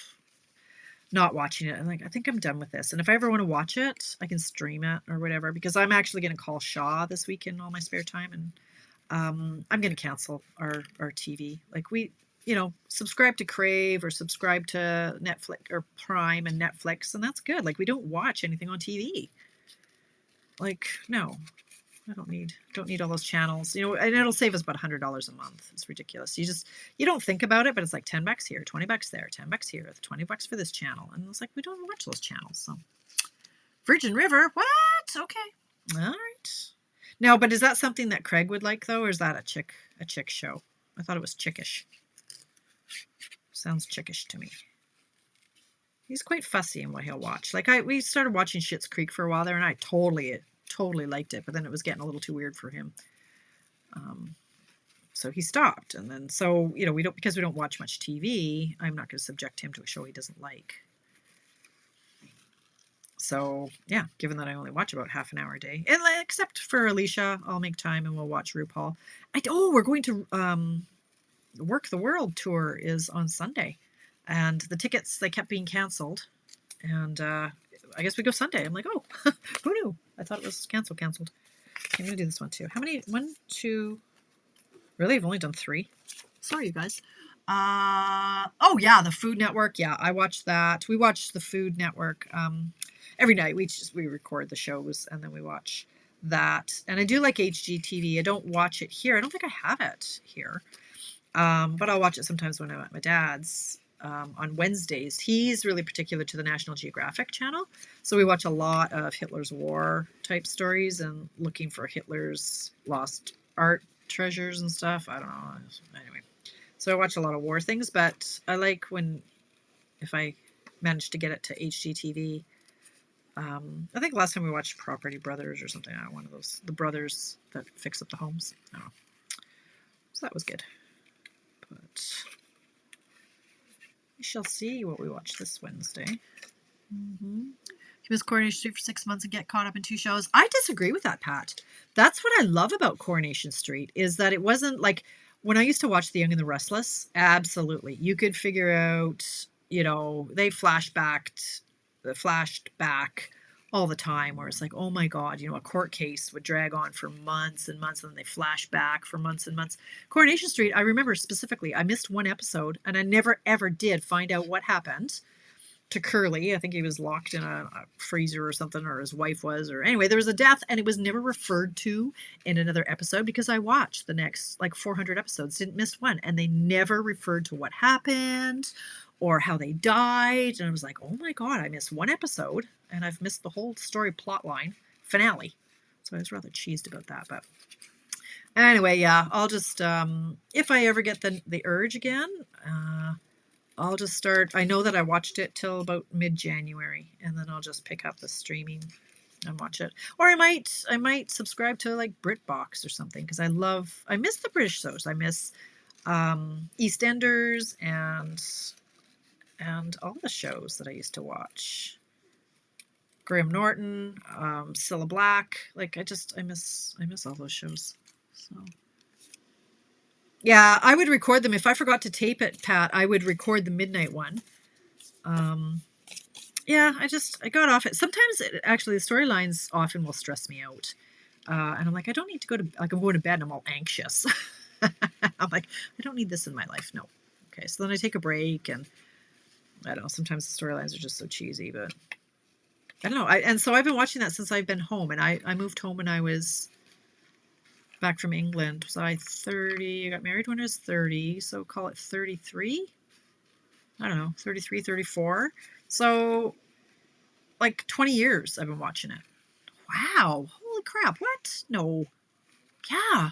not watching it. I'm like, I think I'm done with this. And if I ever want to watch it, I can stream it or whatever, because I'm actually going to call Shaw this week in all my spare time. And I'm going to cancel our TV. Like subscribe to Crave or subscribe to Netflix or Prime and Netflix, and that's good. Like, we don't watch anything on TV. Like, no, I don't need all those channels. And it'll save us about $100 a month. It's ridiculous. You don't think about it, but it's like $10 here, $20 there, $10 here, $20 for this channel, and it's like we don't watch those channels. So, Virgin River, what? Okay, all right. Now, but is that something that Craig would like though, or is that a chick show? I thought it was chickish. Sounds chickish to me. He's quite fussy in what he'll watch. Like we started watching Schitt's Creek for a while there, and I totally liked it, but then it was getting a little too weird for him. So he stopped, and then because we don't watch much TV, I'm not going to subject him to a show he doesn't like. So yeah, given that I only watch about half an hour a day, and except for Alicia, I'll make time and we'll watch RuPaul. We're going to Work the World tour is on Sunday, and the tickets, they kept being canceled, and I guess we go Sunday. I'm like, oh, who knew? I thought it was canceled. I'm gonna do this one too. How many? 1, 2. Really, I've only done 3. Sorry, you guys. Oh yeah, the Food Network. Yeah, I watched that. We watch the Food Network every night. We record the shows and then we watch that. And I do like HGTV. I don't watch it here. I don't think I have it here. But I'll watch it sometimes when I'm at my dad's on Wednesdays. He's really particular to the National Geographic channel. So we watch a lot of Hitler's War type stories and looking for Hitler's lost art treasures and stuff. I don't know. Anyway, so I watch a lot of war things, but I like if I manage to get it to HGTV. I think last time we watched Property Brothers or something. One of those, the brothers that fix up the homes. I don't know. So that was good. But we shall see what we watch this Wednesday. He was Coronation Street for 6 months and get caught up in 2 shows. I disagree with that, Pat. That's what I love about Coronation Street, is that it wasn't like when I used to watch The Young and the Restless. Absolutely, you could figure out. They flashed back all the time, where it's like, oh my God, a court case would drag on for months and months, and then they flash back for months and months. Coronation Street, I remember specifically, I missed one episode, and I never ever did find out what happened to Curly. I think he was locked in a freezer or something, or his wife was, or anyway, there was a death, and it was never referred to in another episode because I watched the next 400 episodes, didn't miss one, and they never referred to what happened or how they died. And I was like, oh my God, I missed one episode and I've missed the whole story plot line finale. So I was rather cheesed about that. But anyway, yeah, I'll just, if I ever get the urge again, I'll just start. I know that I watched it till about mid-January, and then I'll just pick up the streaming and watch it. Or I might subscribe to BritBox or something, because I miss the British shows. I miss EastEnders and all the shows that I used to watch. Graham Norton, Cilla Black. I miss all those shows. So yeah, I would record them. If I forgot to tape it, Pat, I would record the midnight one. Yeah, I got off it. Sometimes actually the storylines often will stress me out. And I'm like, I don't need to go to, I'm going to bed and I'm all anxious. I'm like, I don't need this in my life. No. Okay. So then I take a break, and I don't know, sometimes the storylines are just so cheesy, but I don't know. And so I've been watching that since I've been home, and I moved home when I was back from England. Was I 30? I got married when I was 30, so call it 33. I don't know, 33, 34. So 20 years I've been watching it. Wow. Holy crap. What? No. Yeah.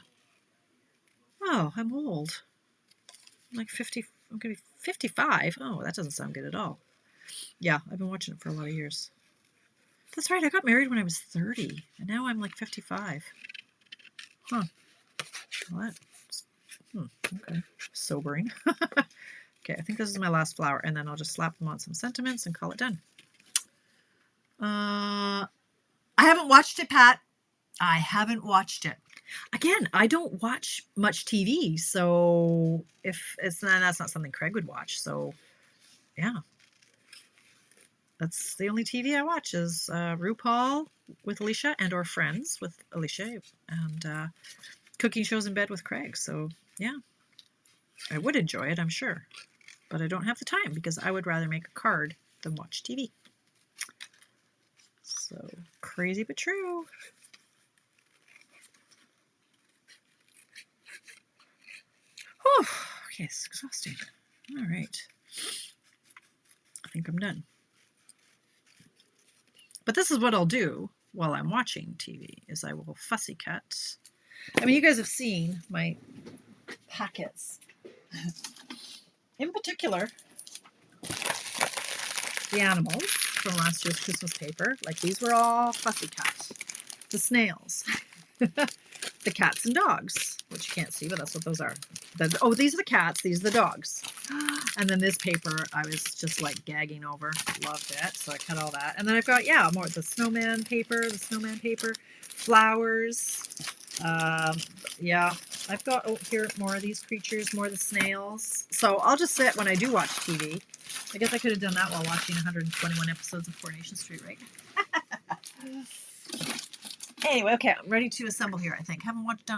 Oh, I'm old. I'm 50. I'm going to be 55. Oh, that doesn't sound good at all. Yeah, I've been watching it for a lot of years. That's right. I got married when I was 30, and now I'm 55. Huh. What? Okay. Sobering. Okay, I think this is my last flower, and then I'll just slap them on some sentiments and call it done. I haven't watched it, Pat. I haven't watched it. Again, I don't watch much TV, so if that's not something Craig would watch. So, yeah. That's the only TV I watch is RuPaul with Alicia and/or Friends with Alicia, and cooking shows in bed with Craig. So, yeah. I would enjoy it, I'm sure, but I don't have the time because I would rather make a card than watch TV. So crazy but true. Oh, okay, it's exhausting. All right. I think I'm done. But this is what I'll do while I'm watching TV, is I will fussy cut. I mean, you guys have seen my packets. In particular, the animals from last year's Christmas paper. Like, these were all fussy cut. The snails. The cats and dogs, which you can't see, but that's what those are. Oh, these are the cats. These are the dogs. And then this paper, I was just like gagging over. Loved it. So I cut all that. And then I've got, yeah, more the snowman paper, flowers. Yeah, I've got, oh, here, more of these creatures, more of the snails. So I'll just sit when I do watch TV. I guess I could have done that while watching 121 episodes of Coronation Street, right? Anyway, okay, I'm ready to assemble here, I think. Haven't watched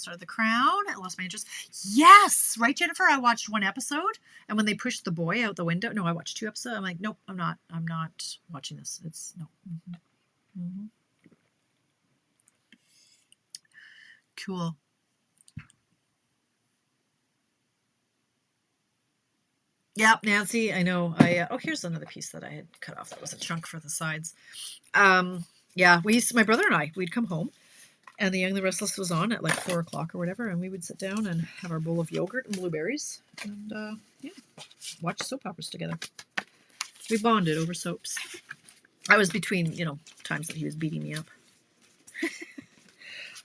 started The Crown. I lost my interest. Yes! Right, Jennifer? I watched one episode, and when they pushed the boy out the window, no, I watched 2 episodes. I'm like, nope, I'm not watching this. It's, no. Cool. Yep, Nancy, I know. Oh, here's another piece that I had cut off. That was a chunk for the sides. Yeah, my brother and we'd come home, and The Young and the Restless was on at like 4 o'clock or whatever, and we would sit down and have our bowl of yogurt and blueberries, and yeah, watch soap operas together. We bonded over soaps. I was between, times that he was beating me up.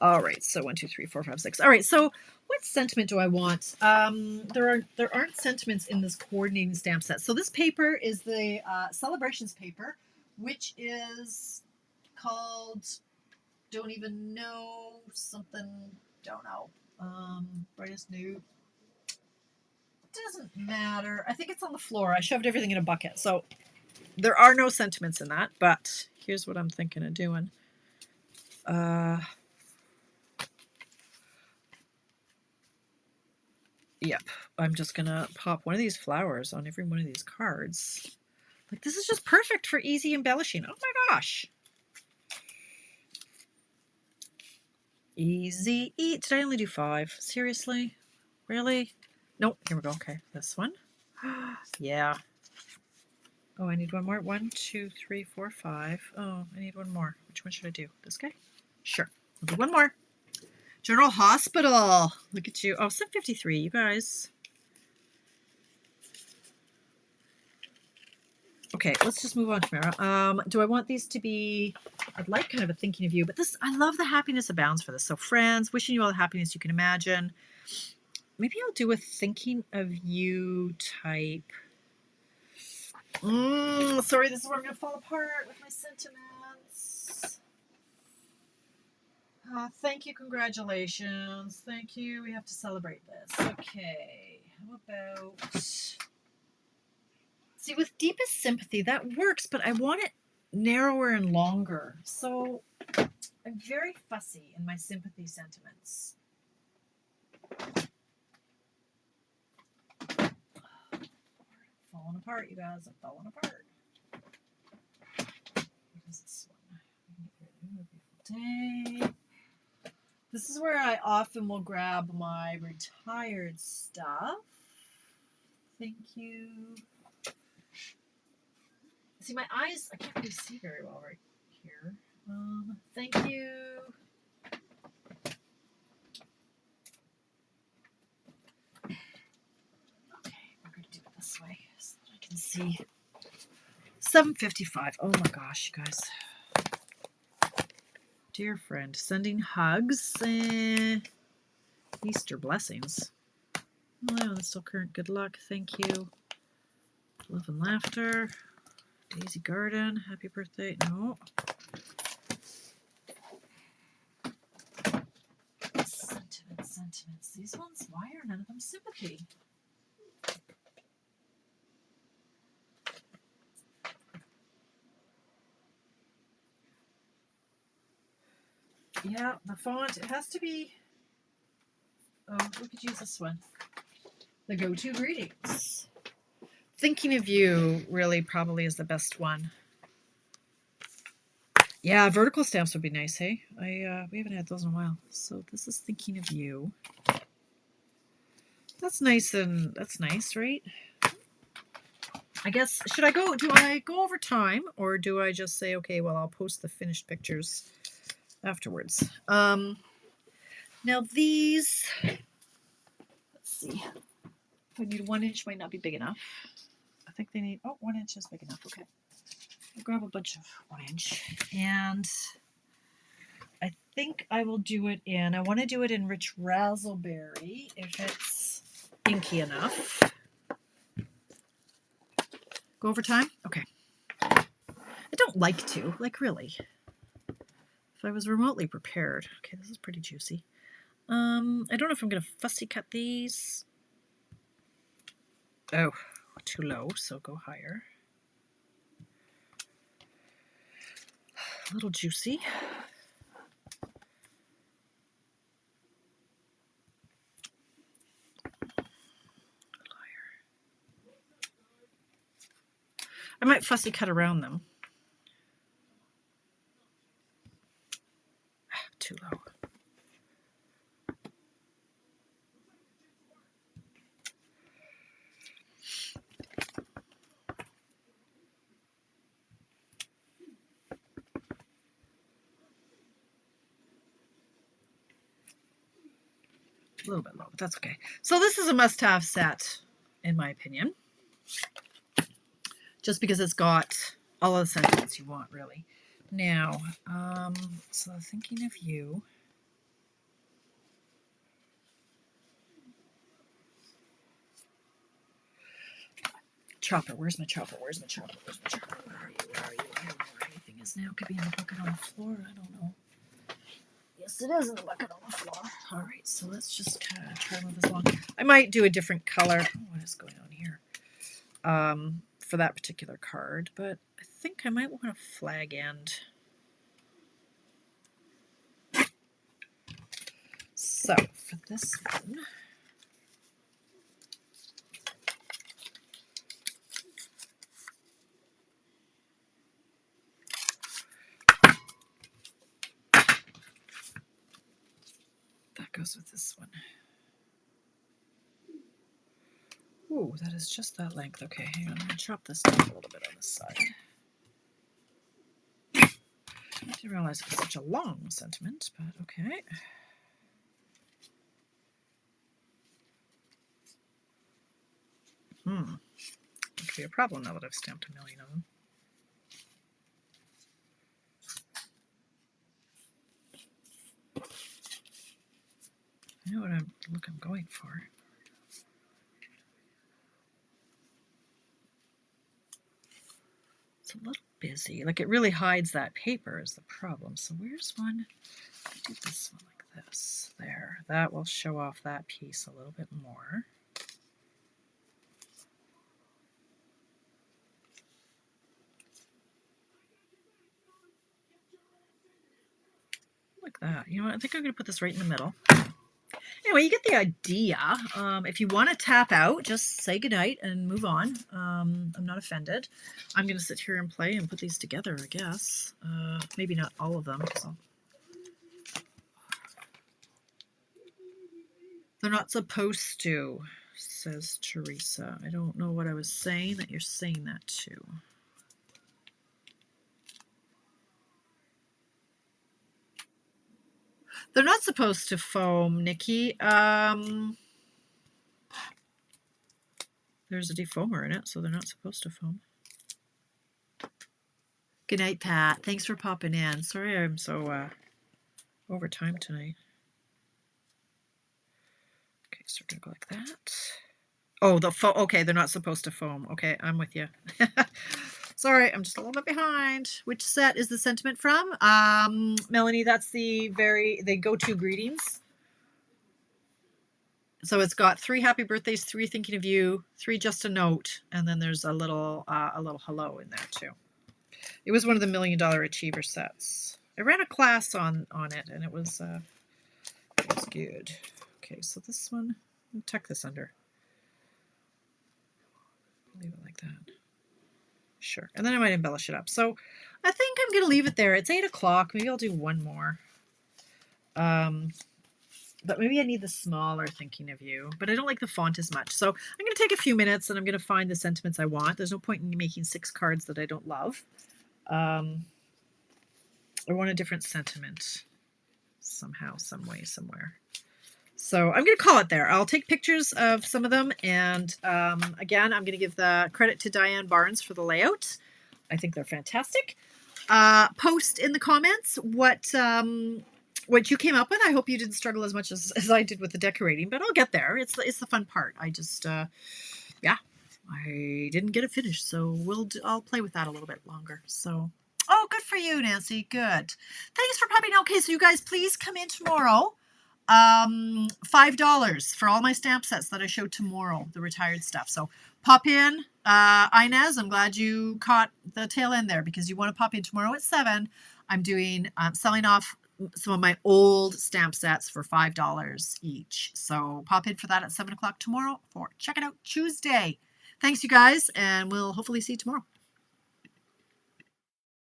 All right, so 1, 2, 3, 4, 5, 6. All right, so what sentiment do I want? There aren't sentiments in this coordinating stamp set. So this paper is the Celebrations paper, which is called Don't Even Know something. Don't know. Brightest new. Doesn't matter. I think it's on the floor. I shoved everything in a bucket, so there are no sentiments in that. But here's what I'm thinking of doing. Yep, I'm just gonna pop one of these flowers on every one of these cards. Like, this is just perfect for easy embellishing. Oh my gosh. Easy. Did I only do 5? Seriously? Really? Nope. Here we go. Okay, this one. Yeah. Oh, I need one more. 1, 2, 3, 4, 5. Oh, I need one more. Which one should I do? This guy? Sure. I'll do one more. General Hospital. Look at you. Oh, 753, you guys. Okay, let's just move on, Tamara. Do I want these to be, I'd like kind of a thinking of you, but this, I love the happiness abounds for this. So friends, wishing you all the happiness you can imagine. Maybe I'll do a thinking of you type. Sorry, this is where I'm going to fall apart with my sentiments. Thank you, congratulations. Thank you, we have to celebrate this. Okay, how about... See, with deepest sympathy, that works, but I want it narrower and longer. So I'm very fussy in my sympathy sentiments. Falling apart, you guys. I'm falling apart. What is this one? Day. This is where I often will grab my retired stuff. Thank you. See, my eyes, I can't really see very well right here. Thank you. Okay, we're going to do it this way so that I can see. 7:55. Oh my gosh, you guys. Dear friend, sending hugs. Easter blessings. Oh, that's still current. Good luck. Thank you. Love and laughter. Daisy Garden. Happy birthday. No. Sentiments. These ones, why are none of them sympathy? Yeah, the font, it has to be... Oh, we could use this one. the go-to greetings. Thinking of you really probably is the best one. Yeah, vertical stamps would be nice, hey? We haven't had those in a while. So this is thinking of you. That's nice, and that's nice, right? I guess, do I go over time, or do I just say, okay, well, I'll post the finished pictures afterwards? Now these, let's see. If I need 1 inch, might not be big enough. I think they need, 1 inch is big enough, okay. I'll grab a bunch of 1 inch, and I think I will do it in, I want to do it in Rich Razzleberry, if it's inky enough. Go over time? Okay. I don't like to, like really. If I was remotely prepared. Okay, this is pretty juicy. I don't know if I'm going to fussy cut these. Oh, too low, so go higher. A little juicy. I might fussy cut around them. Too low. A little bit low, but that's okay. So this is a must-have set, in my opinion. Just because it's got all of the sentiments you want, really. Now, so thinking of you. Chopper, where's my chopper? Where's my chopper? Where's my chopper? Where are you? Where are you? I don't know where anything is now. Could be in the bucket on the floor. I don't know. Yes, it is in the bucket on the floor. All right, so let's just try to move this along. I might do a different color. Oh, what is going on here? For that particular card, but I think I might want a flag end. So for this one, that goes with this one. Ooh, that is just that length. Okay, hang on, I'm going to chop this down a little bit on this side. I didn't realize it was such a long sentiment, but okay. It could be a problem now that I've stamped a million of them. I know what I'm going for. It's a little busy. Like, it really hides that paper is the problem. So where's one? I do this one like this. There. That will show off that piece a little bit more. Like that. You know what? I think I'm going to put this right in the middle. Anyway, you get the idea. If you want to tap out, just say goodnight and move on. I'm not offended. I'm going to sit here and play and put these together, I guess. Maybe not all of them. So. They're not supposed to, says Teresa. I don't know what I was saying that you're saying that to. They're not supposed to foam, Nikki. There's a defoamer in it, so they're not supposed to foam. Good night, Pat. Thanks for popping in. Sorry I'm so over time tonight. Okay, so we're going to go like that. Oh, okay, they're not supposed to foam. Okay, I'm with you. Sorry, I'm just a little bit behind. Which set is the sentiment from? Melanie, that's the go-to greetings. So it's got 3 happy birthdays, 3 thinking of you, 3 just a note, and then there's a little hello in there too. It was one of the $1 Million Achiever sets. I ran a class on it, and it was good. Okay, so this one, I'll tuck this under. Leave it like that. Sure. And then I might embellish it up. So I think I'm going to leave it there. It's 8 o'clock. Maybe I'll do one more. But maybe I need the smaller Thinking of You. But I don't like the font as much. So I'm going to take a few minutes and I'm going to find the sentiments I want. There's no point in making 6 cards that I don't love. I want a different sentiment somehow, some way, somewhere. So I'm going to call it there. I'll take pictures of some of them. And again, I'm going to give the credit to Diane Barnes for the layout. I think they're fantastic. Post in the comments what you came up with. I hope you didn't struggle as much as I did with the decorating, but I'll get there. It's the fun part. I just, yeah, I didn't get it finished. So I'll play with that a little bit longer. So, oh, good for you, Nancy. Good. Thanks for popping. Okay, so you guys, please come in tomorrow. $5 for all my stamp sets that I show tomorrow, the retired stuff. So pop in. Inez, I'm glad you caught the tail end there because you want to pop in tomorrow at 7. I'm doing selling off some of my old stamp sets for $5 each. So pop in for that at 7 o'clock tomorrow for Check It Out Tuesday. Thanks, you guys, and we'll hopefully see you tomorrow.